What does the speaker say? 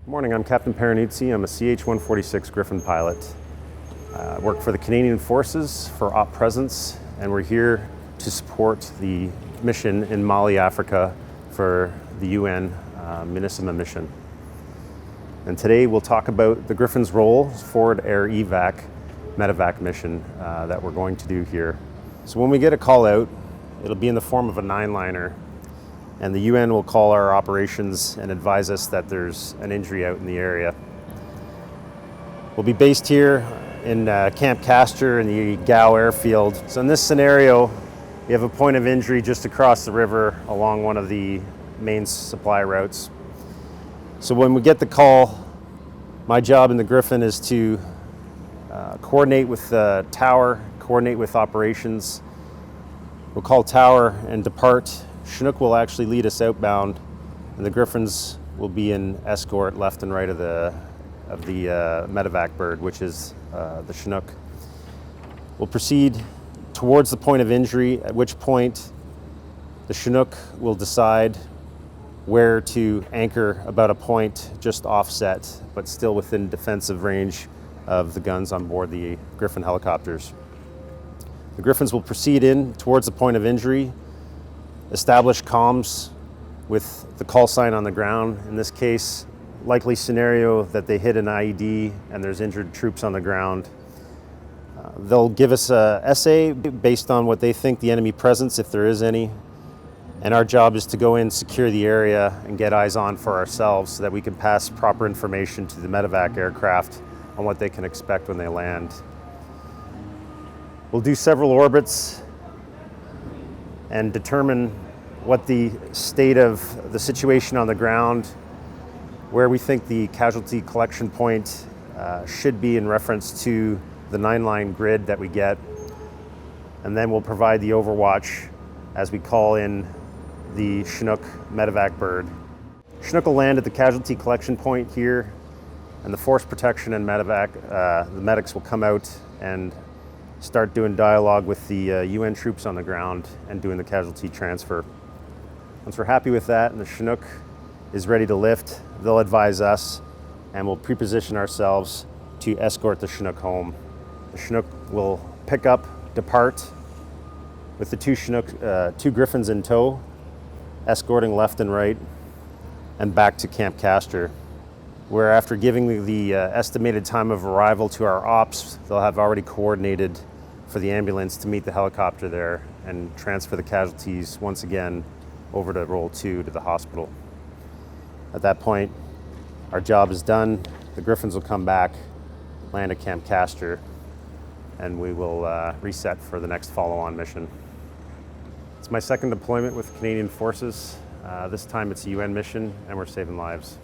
Good morning, I'm Captain Paranuzzi. I'm a CH-146 Griffin pilot. I work for the Canadian Forces for Op Presence, and we're here to support the mission in Mali, Africa for the UN MINUSMA mission. And today we'll talk about the Griffin's role forward air evac, medevac mission that we're going to do here. So when we get a call out, it'll be in the form of a 9-liner, and the UN will call our operations and advise us that there's an injury out in the area. We'll be based here in Camp Castor in the Gao airfield. So in this scenario, we have a point of injury just across the river along one of the main supply routes. So when we get the call, my job in the Griffin is to coordinate with the tower, coordinate with operations. We'll call tower and depart. Chinook will actually lead us outbound, and the Griffins will be in escort left and right of the medevac bird, which is the Chinook. We'll proceed towards the point of injury, at which point the Chinook will decide where to anchor about a point just offset, but still within defensive range of the guns on board the Griffin helicopters. The Griffins will proceed in towards the point of injury, establish comms with the call sign on the ground. In this case, likely scenario that they hit an IED and there's injured troops on the ground. They'll give us a SA based on what they think the enemy presence, if there is any. And our job is to go in, secure the area, and get eyes on for ourselves so that we can pass proper information to the medevac aircraft on what they can expect when they land. We'll do several orbits and determine what the state of the situation on the ground, where we think the casualty collection point should be in reference to the 9-line grid that we get. And then we'll provide the overwatch as we call in the Chinook medevac bird. Chinook will land at the casualty collection point here, and the force protection and medevac, the medics will come out and start doing dialogue with the UN troops on the ground and doing the casualty transfer. Once we're happy with that and the Chinook is ready to lift, they'll advise us and we'll pre-position ourselves to escort the Chinook home. The Chinook will pick up, depart with the two Griffins in tow, escorting left and right and back to Camp Castor, where after giving the estimated time of arrival to our ops, they'll have already coordinated for the ambulance to meet the helicopter there and transfer the casualties once again over to Roll 2 to the hospital. At that point, our job is done. The Griffins will come back, land at Camp Castor, and we will reset for the next follow-on mission. It's my second deployment with Canadian Forces. This time it's a UN mission, and we're saving lives.